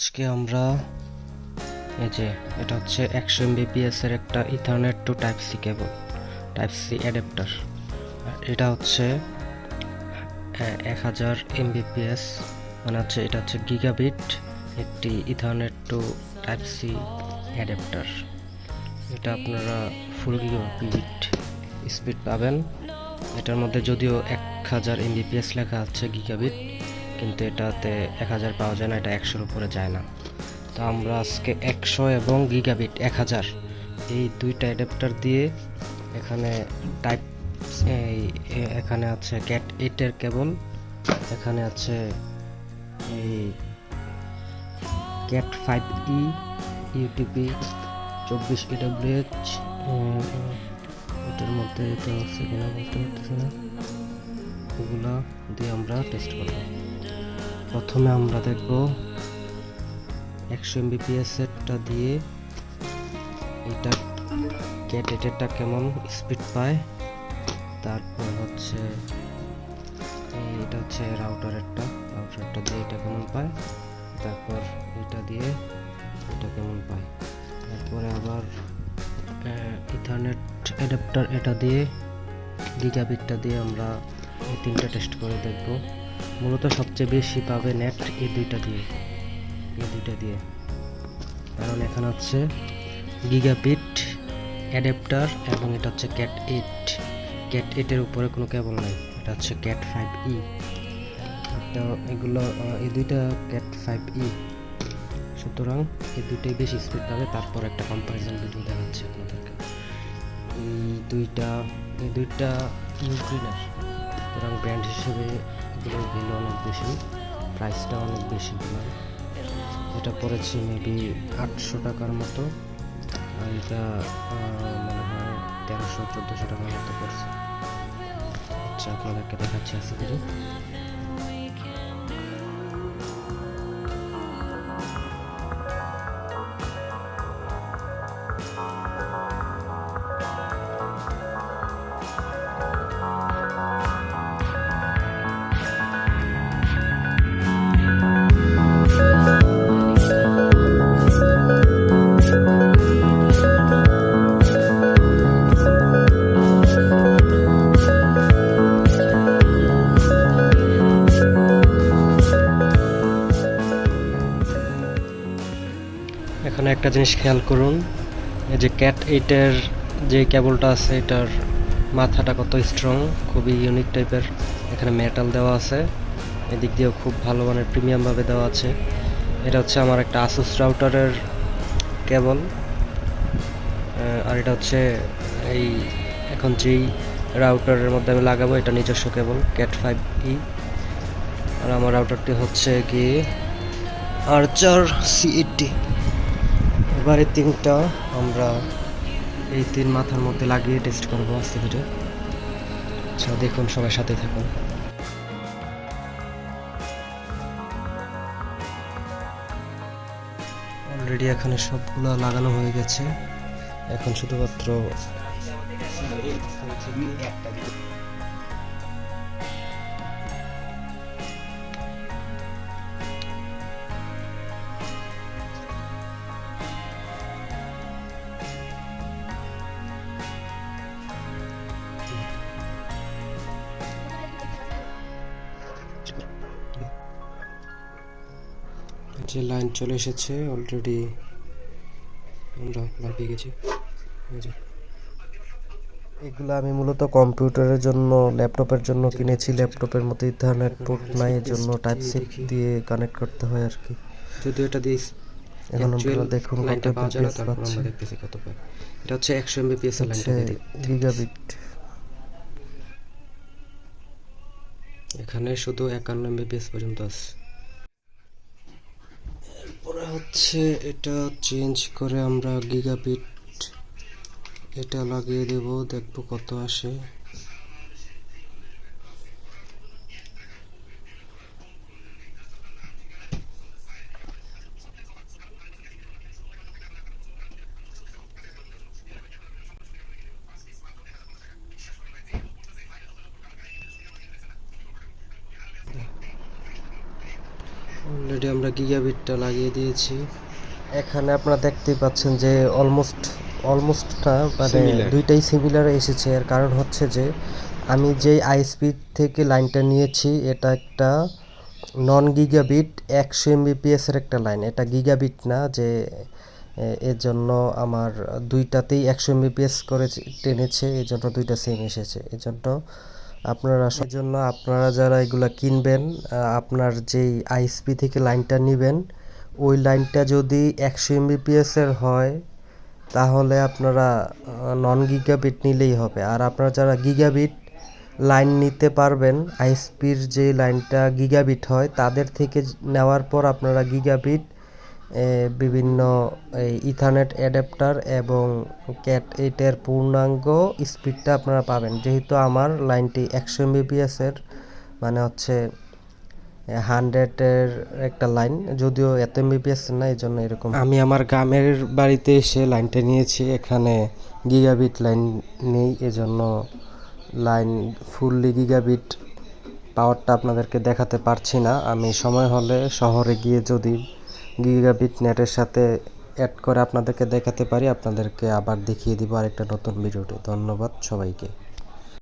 আজকে আমরা এই যে এটা হচ্ছে 100 Mbps এর একটা ethernet to type C cable, type C adapter. এটা হচ্ছে 1000 Mbps, মানে হচ্ছে এটা হচ্ছে গিগাবিট একটি ethernet to type C adapter. এটা আপনারা ফুল গিগাবিট স্পিড পাবেন। এটার মধ্যে যদিও 1000 Mbps লেখা আছে গিগাবিট, কিন্তু এটাতে 1000 পাওয়া যায় না, এটা 100-র উপরে যায় না। তো আমরা আজকে 100 এবং গিগাবিট 1000 এই দুইটা অ্যাডাপ্টার দিয়ে এখানে টাইপ এখানে আছে ক্যাট 8 এর কেবল, এখানে আছে এই ক্যাট 5e ইউটিপি 24 EWH, এটার মধ্যে এটা আছে কিনা বলতে পারতেছি না। এগুলা দিয়ে আমরা টেস্ট করব। প্রথমে আমরা দেখব 100 Mbps এরটা দিয়ে এটা ক্যাট 8 এরটা কেমন স্পিড পায়। তারপর হচ্ছে এটা হচ্ছে রাউটারটা দিয়ে এটা কেমন পায়। তারপর এটা দিয়ে এটা কেমন পায়। তারপরে আবার ইথারনেট অ্যাডাপ্টার এটা দিয়ে গিগাবিটটা দিয়ে আমরা এই তিনটা টেস্ট করে দেখব। মূলত সবচেয়ে বেশি পাবে নেট এই দুইটা দিয়ে, কারণ এখানে হচ্ছে গিগাবিট অ্যাডাপ্টার এবং এটা হচ্ছে ক্যাট 8 এর উপরে কোনো কেবল নাই, এটা হচ্ছে ক্যাট 5e। তো এগুলো এই দুইটা ক্যাট 5e, সুতরাং এই দুইটাই বেশি স্পিড পাবে। তারপর একটা কম্পারিজন ভিডিও দেখাচ্ছি আপনাদেরকে। এই দুইটা ইউক্রেনের, সুতরাং ব্র্যান্ড হিসেবে এগুলোর ভ্যালু অনেক বেশি, প্রাইসটা অনেক বেশি। এটা পড়েছে মেবি 800 টাকার মতো, আর এটা মনে হয় 1300-1400 টাকার মতো পড়ছে। আচ্ছা, আপনাদেরকে দেখাচ্ছি আজকে। এখানে একটা জিনিস খেয়াল করুন, এই যে ক্যাট 8 এর যে কেবলটা আছে এটার মাথাটা কত স্ট্রং, খুবই ইউনিক টাইপের। এখানে মেটাল দেওয়া আছে, এদিক দিয়েও খুব ভালো মানের প্রিমিয়ামভাবে দেওয়া আছে। এটা হচ্ছে আমার একটা আসুস রাউটারের কেবল, আর এটা হচ্ছে এই এখন যেই রাউটারের মধ্যে আমি লাগাবো এটা নিজস্ব কেবল ক্যাট 5e। আর আমার রাউটারটি হচ্ছে কি আর্চার CET। এবারে তিনটা আমরা এই তিন মাথার মধ্যে লাগিয়ে টেস্ট করবো আস্তে ধীরে। আচ্ছা, দেখুন, সবাই সাথে থাকুন। অলরেডি এখানে সবগুলো লাগানো হয়ে গেছে, এখন শুধুমাত্র যে লাইন চলে এসেছে, অলরেডি আমরা লাগিয়ে গেছি। এগুলো আমি মূলত কম্পিউটারের জন্য, ল্যাপটপের জন্য কিনেছি। ল্যাপটপের মধ্যে ইথারনেট পোর্ট নাই, এর জন্য টাইপ সি দিয়ে কানেক্ট করতে হয় আর কি। যদিও এটা দিয়ে এখন আমরা দেখুন কত পাওয়া যায় না, তারপর আমরা দেখতেছি কত পাই। এটা হচ্ছে 100 Mbps এর লাইনটা দিয়ে গিগাবিট। এখানে শুধু 51 Mbps পর্যন্ত আছে। এরপরে হচ্ছে এটা চেঞ্জ করে আমরা গিগাবিট এটা লাগিয়ে দেব, দেখবো কত আসে। অলরেডি আমরা গিগাবিটটা লাগিয়ে দিয়েছি। এখানে আপনারা দেখতেই পাচ্ছেন যে অলমোস্টটা মানে দুইটাই সিমিলার এসেছে। এর কারণ হচ্ছে যে আমি যেই আইএসপি থেকে লাইনটা নিয়েছি এটা একটা নন গিগাবিট 100 এমবিপিএস এর একটা লাইন, এটা গিগাবিট না যে এর জন্য আমার দুইটাতেই 100 এমবিপিএস করে টেনেছে, এই জন্য দুইটা সেম এসেছে। এই জন্য আপনারা যারা এগুলা কিনবেন, আপনার যেই আইএসপি থেকে লাইনটা নেবেন ওই লাইনটা যদি 100 এমবিপিএস এর হয় তাহলে আপনারা নন গিগাবিট নিলেই হবে। আর আপনারা যারা গিগাবিট লাইন নিতে পারবেন, আইএসপির যে লাইনটা গিগাবিট হয় তাদের থেকে নেওয়ার পর আপনারা গিগাবিট বিভিন্ন ইথারনেট অ্যাডাপ্টার এবং ক্যাট 8 পূর্ণাঙ্গ স্পিডটা আপনারা পাবেন। যেহেতু আমার লাইনটি 100 এমবিপিএস এর মানে হচ্ছে 100-এর একটা লাইন, যদিও এত এমবিপিএস না, এই জন্য এরকম। আমি আমার গ্রামের বাড়িতে এসে লাইনটা নিয়েছি, এখানে গিগাবিট লাইন নেই, এজন্য লাইন ফুললি গিগাবিট পাওয়ারটা আপনাদেরকে দেখাতে পারছি না। আমি সময় হলে শহরে গিয়ে যদি গিগাবিট নেটের সাথে অ্যাড করে আপনাদেরকে দেখাতে পারি, আপনাদেরকে আবার দেখিয়ে দিব আরেকটা নতুন ভিডিওতে। ধন্যবাদ সবাইকে।